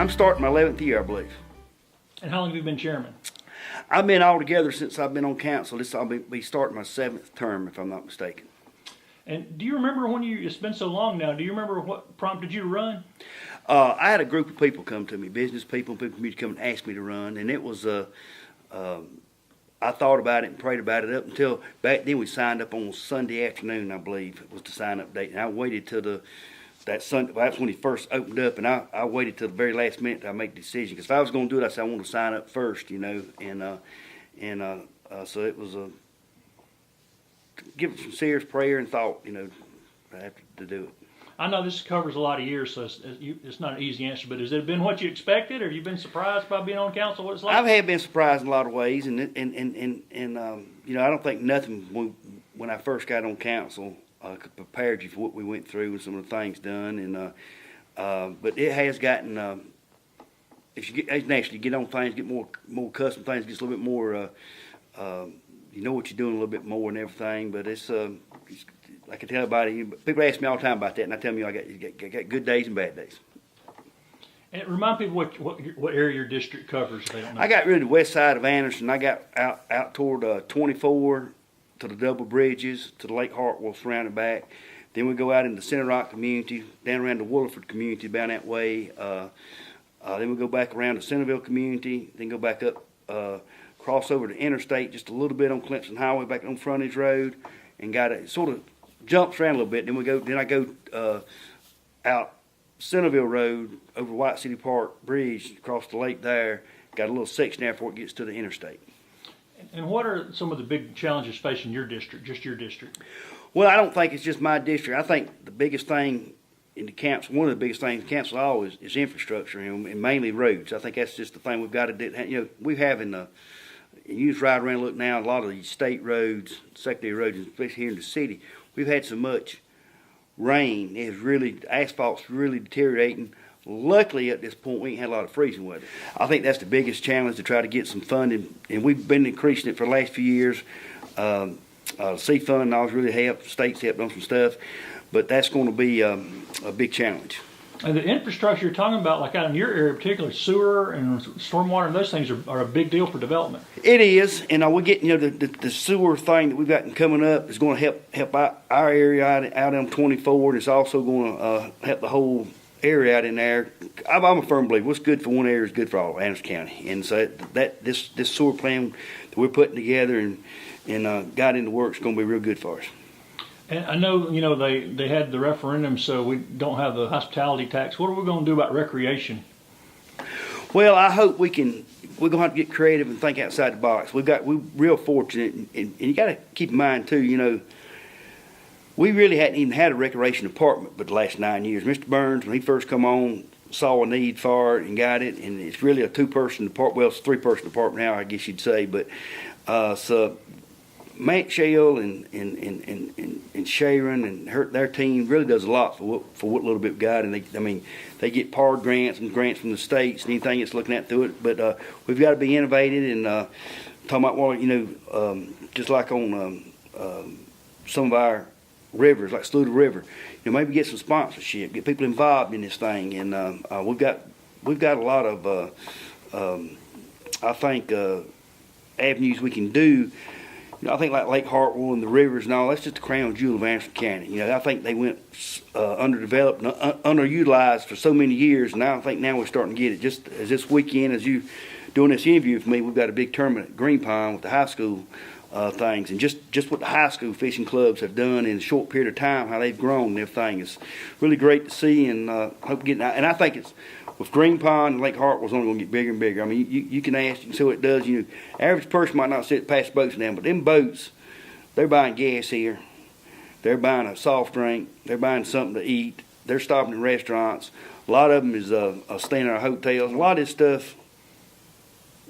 I'm starting my 11th year, I believe. And how long have you been chairman? I've been all together since I've been on council. I'll be starting my 7th term, if I'm not mistaken. And do you remember it's been so long now, do you remember what prompted you to run? I had a group of people come to me, business people, and people come and ask me to run, and it was, I thought about it and prayed about it up until back then. We signed up on Sunday afternoon, I believe, was the sign-up date, and I waited till that Sunday. That's when he first opened up, and I waited till the very last minute to make the decision. Because if I was going to do it, I said I want to sign up first, and so it was give it some serious prayer and thought, I have to do it. I know this covers a lot of years, so it's not an easy answer, but has it been what you expected, or have you been surprised by being on council, what it's like? I have been surprised in a lot of ways, and I don't think nothing when I first got on council could prepared you for what we went through and some of the things done, but it has gotten, as you get on things, get more accustomed to things, gets a little bit more, you know what you're doing a little bit more and everything, but it's I can tell everybody, people ask me all the time about that, and I tell them, I got good days and bad days. And remind people what area your district covers, if they don't know. I got really the west side of Anderson. I got out toward 24 to the double bridges, to the Lake Hartwell surrounded back. Then we go out into Center Rock community, down around the Williford community, down that way. Then we go back around the Centerville community, then go back up, cross over the interstate just a little bit on Clemson Highway, back on Frontage Road, and got it sort of jumps around a little bit. Then I go out Centerville Road over White City Park Bridge, across the lake there. Got a little section there before it gets to the interstate. And what are some of the big challenges facing your district, just your district? Well, I don't think it's just my district. I think the biggest thing in the council, one of the biggest things in the council always is infrastructure, and mainly roads. I think that's just the thing we've got to do. We have and you just ride around and look now, a lot of these state roads, secondary roads, especially here in the city, we've had so much rain. Asphalt's really deteriorating. Luckily, at this point, we ain't had a lot of freezing weather. I think that's the biggest challenge, to try to get some funding, and we've been increasing it for the last few years. C Fund always really helped. State's helped on some stuff, but that's going to be a big challenge. And the infrastructure you're talking about, like out in your area, particularly sewer and stormwater, and those things are a big deal for development. It is, and we're getting, the sewer thing that we've got coming up is going to help our area out on 24, and it's also going to help the whole area out in there. I'm a firm believer, what's good for one area is good for all of Anderson County, and so this sewer plan that we're putting together and got into work is going to be real good for us. And I know, they had the referendum, so we don't have the hospitality tax. What are we going to do about recreation? Well, I hope we're going to have to get creative and think outside the box. We're real fortunate, and you got to keep in mind too, we really hadn't even had a recreation department but the last 9 years. Mr. Burns, when he first come on, saw a need for it and got it, and it's really a 2-person department. Well, it's a 3-person department now, I guess you'd say, but so Matt Shell and Sharon and their team really does a lot for what little bit we got, and they get PARD grants and grants from the states and anything that's looking at through it. But we've got to be innovative and talking about just like on some of our rivers, like Sluda River, maybe get some sponsorship, get people involved in this thing, and we've got a lot of I think avenues we can do. I think like Lake Hartwell and the rivers and all, that's just the crown jewel of Anderson County. I think they went underdeveloped and underutilized for so many years, and I think now we're starting to get it. Just as this weekend, as you doing this interview for me, we've got a big tournament at Green Pond with the high school things, and just what the high school fishing clubs have done in a short period of time, how they've grown and everything is really great to see, and hope getting out. And I think it's with Green Pond and Lake Hartwell's only going to get bigger and bigger. You can ask, you can see what it does. Average person might not sit past boats now, but them boats, they're buying gas here, they're buying a soft drink, they're buying something to eat, they're stopping in restaurants. A lot of them is staying in our hotels. A lot of this stuff,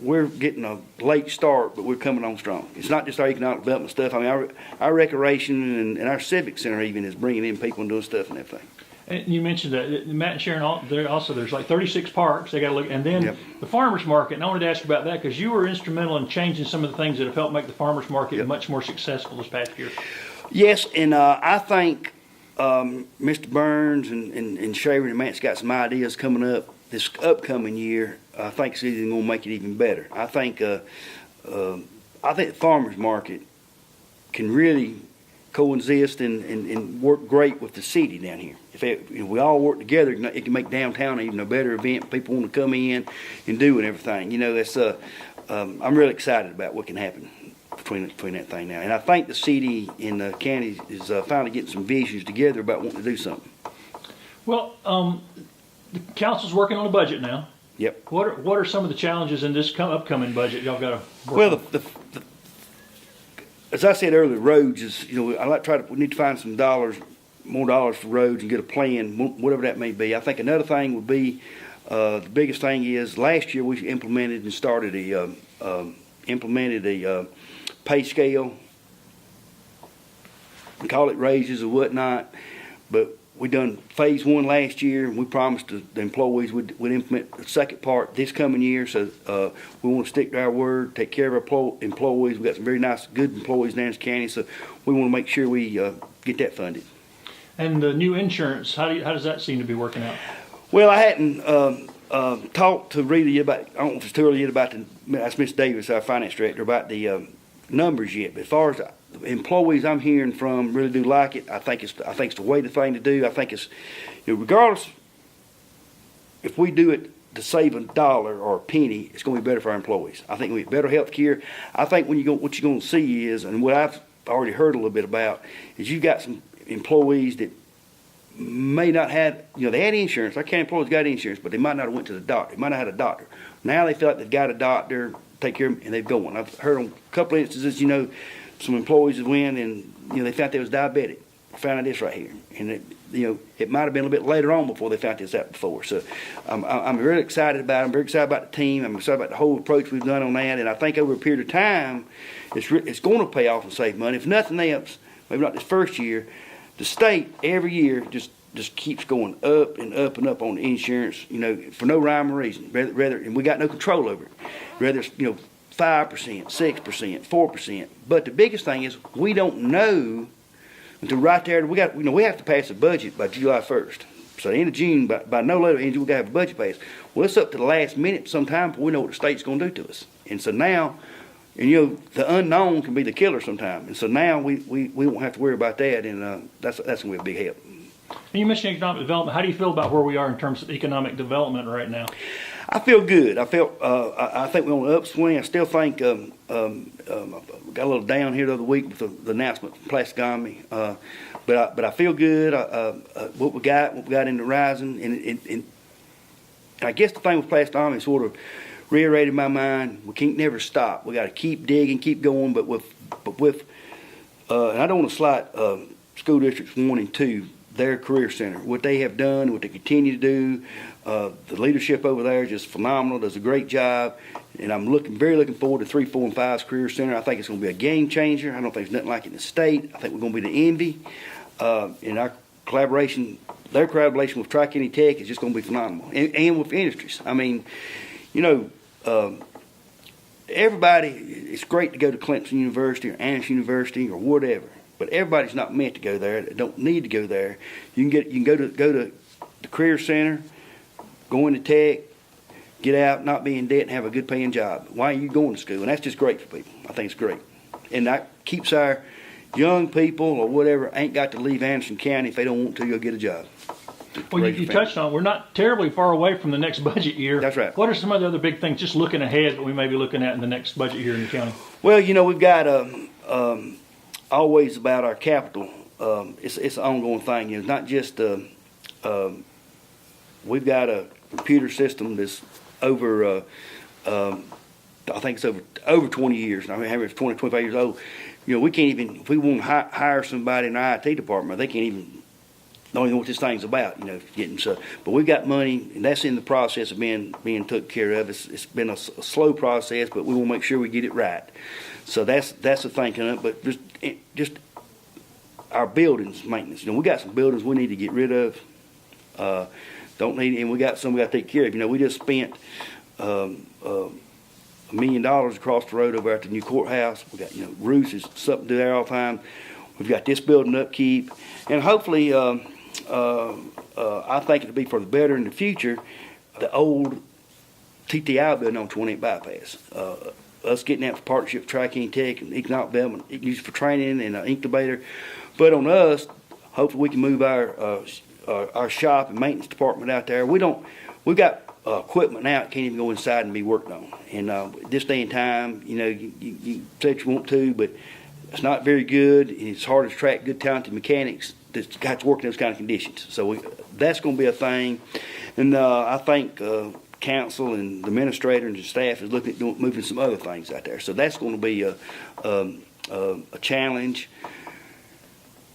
we're getting a late start, but we're coming on strong. It's not just our economic development stuff. Our recreation and our civic center even is bringing in people and doing stuff and everything. And you mentioned that Matt and Sharon, there's like 36 parks they got to look, and then the farmers market. And I wanted to ask you about that because you were instrumental in changing some of the things that have helped make the farmers market much more successful this past year. Yes, and I think Mr. Burns and Sharon and Matt's got some ideas coming up this upcoming year, I think it's even going to make it even better. I think the farmers market can really coexist and work great with the city down here. If we all work together, it can make downtown even a better event. People want to come in and do and everything. You know, that's I'm really excited about what can happen between that thing now. And I think the city and the county is finally getting some visions together about wanting to do something. Well, the council's working on a budget now. Yep. What are some of the challenges in this upcoming budget y'all got to work Well, on? As I said earlier, roads is, we need to find some more dollars for roads and get a plan, whatever that may be. I think another thing would be, the biggest thing is last year we implemented and started a pay scale. We call it raises or whatnot, but we done phase 1 last year, and we promised the employees we'd implement the second part this coming year. So we want to stick to our word, take care of our employees. We got some very nice, good employees in Anderson County, so we want to make sure we get that funded. And the new insurance, how does that seem to be working out? Well, I hadn't talked to Rita yet about. I don't know if it's too early yet about that's Miss Davis, our finance director, about the numbers yet. But as far as the employees I'm hearing from really do like it. I think it's the thing to do. I think it's, regardless if we do it to save $1 or a penny, it's going to be better for our employees. I think we get better health care. I think what you're going to see is, and what I've already heard a little bit about, is you've got some employees that may not have, they had insurance. Our county employees got insurance, but they might not have went to the doctor. They might not have had a doctor. Now they feel like they've got a doctor, take care of them, and they've gone. I've heard on a couple of instances, some employees have went and, they found they was diabetic. I found out this right here. And, it might have been a little bit later on before they found this out before. So I'm really excited about it. I'm very excited about the team. I'm excited about the whole approach we've done on that. And I think over a period of time, it's going to pay off and save money. If nothing else, maybe not this first year, the state every year just keeps going up and up and up on the insurance, for no rhyme or reason. Rather, and we got no control over it. Whether it's, 5%, 6%, 4%. But the biggest thing is we don't know until right there. We have to pass a budget by July 1st. So the end of June, by no later end, we got to have a budget passed. Well, it's up to the last minute sometime before we know what the state's going to do to us. And so now, the unknown can be the killer sometime. And so now we won't have to worry about that, and that's going to be a big help. And you mentioned economic development. How do you feel about where we are in terms of economic development right now? I feel good. I think we're on the upswing. I still think got a little down here the other week with the announcement from Plasticonomy. But I feel good. What we got in the rising, and I guess the thing with Plasticonomy sort of reiterated my mind. We can't never stop. We got to keep digging, keep going. But with and I don't want to slight school districts 1 and 2. Their career center, what they have done, what they continue to do, the leadership over there is just phenomenal. Does a great job, and I'm very looking forward to 3, 4, and 5's career center. I think it's going to be a game changer. I don't think there's nothing like it in the state. I think we're going to be the envy. And our collaboration, their collaboration with Tri-County Tech is just going to be phenomenal, and with industries. I mean, everybody. It's great to go to Clemson University or Anderson University or whatever. But everybody's not meant to go there. They don't need to go there. You can go to the career center, go into tech, get out, not be in debt, and have a good paying job. Why are you going to school? And that's just great for people. I think it's great, and that keeps our young people or whatever ain't got to leave Anderson County if they don't want to go get a job. Well, you touched on, we're not terribly far away from the next budget year. That's right. What are some of the other big things, just looking ahead, that we may be looking at in the next budget year in the county? Well, we've got always about our capital. It's an ongoing thing. It's not just we've got a computer system that's over I think it's over 20 years. I mean, it's 20, 25 years old. We can't even, if we want to hire somebody in our IT department, they can't even don't even know what this thing's about. Getting so. But we've got money, and that's in the process of being taken care of. It's been a slow process, but we want to make sure we get it right. So that's the thinking of it. But just our buildings maintenance. We got some buildings we need to get rid of. Don't need, and we got some we got to take care of. We just spent $1 million across the road over at the new courthouse. We got roofs is something to do there all the time. We've got this building upkeep, and hopefully I think it'll be for the better in the future. the old TTI building on 28 bypass. Us getting that for partnership with Tri-County Tech and Economic Development, it can use it for training and an incubator. But on us, hopefully we can move our shop and maintenance department out there. We've got equipment now that can't even go inside and be worked on. And this day and time, you know, you say what you want to, but it's not very good. It's hard to attract good, talented mechanics that's got to work in those kind of conditions. So that's going to be a thing. And I think council and the administrator and the staff is looking at moving some other things out there. So that's going to be a challenge.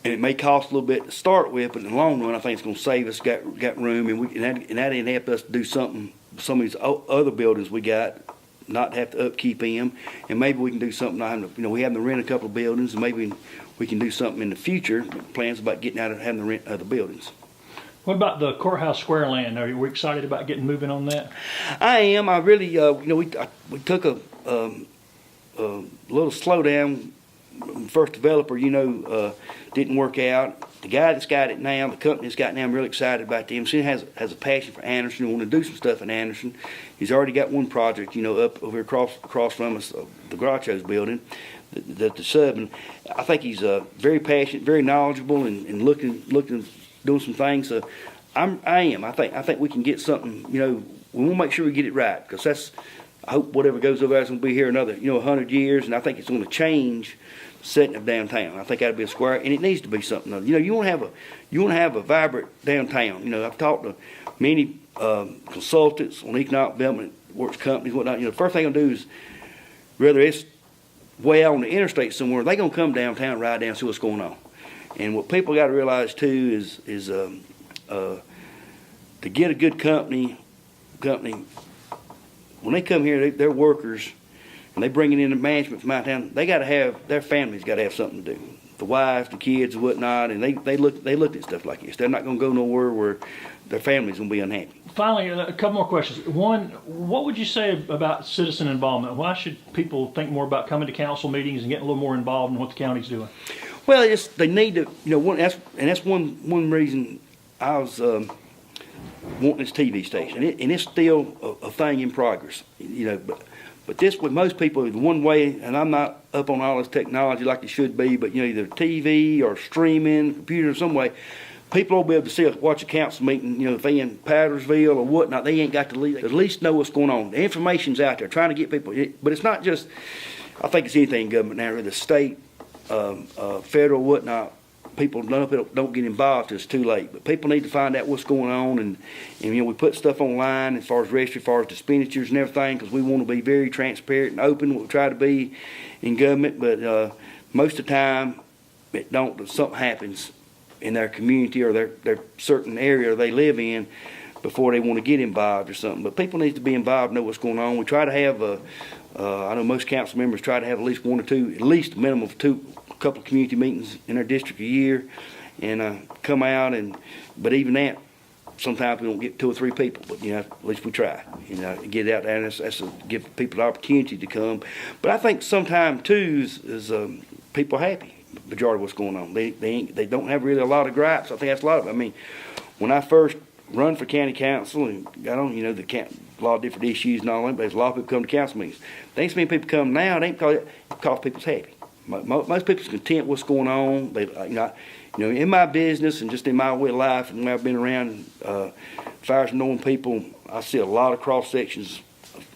And it may cost a little bit to start with, but in the long run, I think it's going to save us, got room, and that didn't help us to do something, some of these other buildings we got, not have to upkeep them, and maybe we can do something, we have to rent a couple of buildings, and maybe we can do something in the future, plans about getting out of having to rent other buildings. What about the Courthouse Square land? Are you excited about getting moving on that? I am. I really, we took a little slowdown. First developer, didn't work out. The guy that's got it now, the company that's got it now, I'm really excited about them. So he has a passion for Anderson, want to do some stuff in Anderson. He's already got one project, up over across from us, the Groucho's building, the sub. And I think he's very passionate, very knowledgeable, and looking, doing some things. So I think we can get something. We want to make sure we get it right, because I hope whatever goes over there is going to be here another 100 years, and I think it's going to change the setting of downtown. I think that'll be a square, and it needs to be something other. You want to have a vibrant downtown. I've talked to many consultants on economic development, works companies, whatnot. The first thing I'm gonna do is, whether it's way out on the interstate somewhere, they're gonna come downtown, ride down, see what's going on. And what people got to realize too is to get a good company. When they come here, they're workers, and they bring it in the management from out of town. They got to have, their families got to have something to do. The wives, the kids, and whatnot, and they looked at stuff like this. They're not going to go nowhere where their family's going to be unhappy. Finally, a couple more questions. One, what would you say about citizen involvement? Why should people think more about coming to council meetings and getting a little more involved in what the county's doing? Well, they need to, that's one reason I was wanting this TV station, and it's still a thing in progress, but this, with most people, the one way, and I'm not up on all this technology like it should be, but either TV or streaming, computer, some way, people will be able to watch a council meeting, if they in Powdersville or whatnot, they ain't got to leave, at least know what's going on. The information's out there, trying to get people, but it's not just, I think it's anything in government now, the state, federal, whatnot. People don't get involved till it's too late. But people need to find out what's going on, and we put stuff online as far as registry, as far as expenditures and everything, because we want to be very transparent and open. We try to be in government, but most of the time it don't. Something happens in their community or their certain area they live in before they want to get involved or something. But people need to be involved, know what's going on. We try to have I know most council members try to have at least one or two, at least a minimum of a couple of community meetings in our district a year, and come out. But even that, sometimes we don't get 2 or 3 people. But at least we try. Get out there, and that's to give people the opportunity to come. But I think sometimes too is people happy. Majority of what's going on, they don't have really a lot of gripes. I think that's a lot of it. I mean, when I first run for county council and got on, a lot of different issues and all that, but there's a lot of people come to council meetings. There ain't so many people come now. It ain't because people's happy. Most people's content with what's going on. They, in my business and just in my way of life, and when I've been around fires and knowing people, I see a lot of cross sections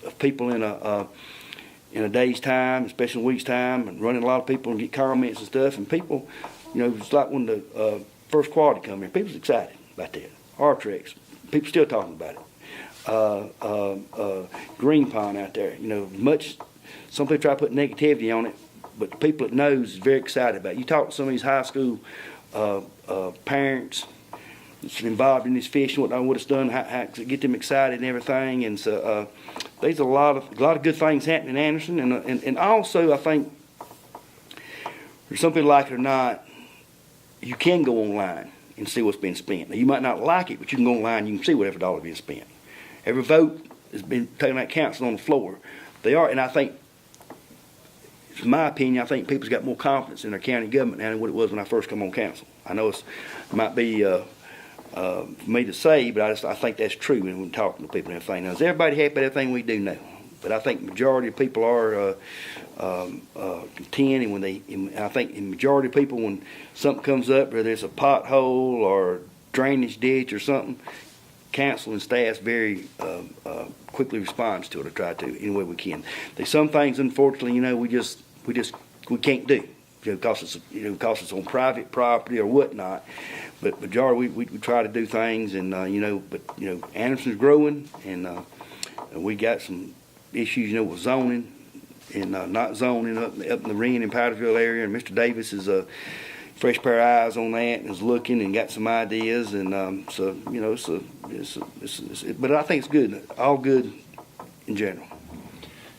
of people in a day's time, especially in a week's time, and running a lot of people and get comments and stuff. And people, it's like when the first quality come in, people's excited about that. R-Trex, people still talking about it. Green Pond out there, some people try to put negativity on it, but the people that knows is very excited about it. You talk to some of these high school parents that's involved in this fishing, what it's done, how to get them excited and everything. And so there's a lot of good things happening in Anderson, and also I think, for some people like it or not, you can go online and see what's been spent. Now, you might not like it, but you can go online and you can see whatever dollar being spent. Every vote has been taken out council on the floor. They are, and I think, in my opinion, I think people's got more confidence in their county government now than what it was when I first come on council. I know it might be for me to say, but I think that's true when talking to people and everything. Now, is everybody happy with everything we do? No. But I think the majority of people are content, and I think the majority of people, when something comes up, whether it's a pothole or drainage ditch or something, council and staff very quickly responds to it, or try to any way we can. There's some things, unfortunately, we can't do, because it's on private property or whatnot. But majority we try to do things, and Anderson's growing, and we got some issues, with zoning and not zoning up in the Wren and Powdersville area. And Mr. Davis is a fresh pair of eyes on that and is looking and got some ideas. And but I think it's good, all good in general.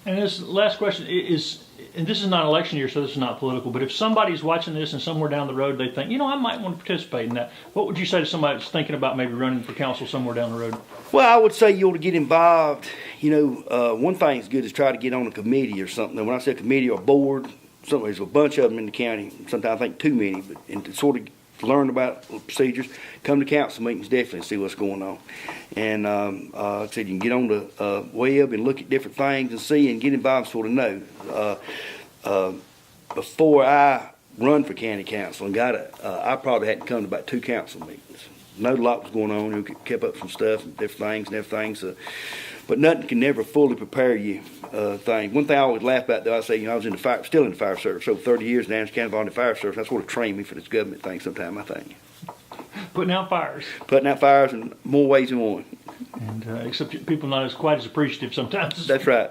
And this last question is, and this is not election year, so this is not political, but if somebody's watching this and somewhere down the road they think, I might want to participate in that, what would you say to somebody that's thinking about maybe running for council somewhere down the road? Well, I would say you ought to get involved. One thing that's good is try to get on a committee or something. When I say a committee or a board, there's a bunch of them in the county. Sometimes I think too many, and to sort of learn about the procedures, come to council meetings definitely and see what's going on. And like I said, you can get on the web and look at different things and see and get involved, sort of know. Before I run for county council and I probably hadn't come to about 2 council meetings. Know a lot was going on. Kept up some stuff and different things. So, but nothing can never fully prepare you. Things. One thing I always laugh about, though, I say, I was still in the fire service, so 30 years in the Anderson County Volunteer Fire Service. That's sort of trained me for this government thing. Sometime I think. Putting out fires. Putting out fires in more ways than one. And except people not quite as appreciative sometimes. That's right.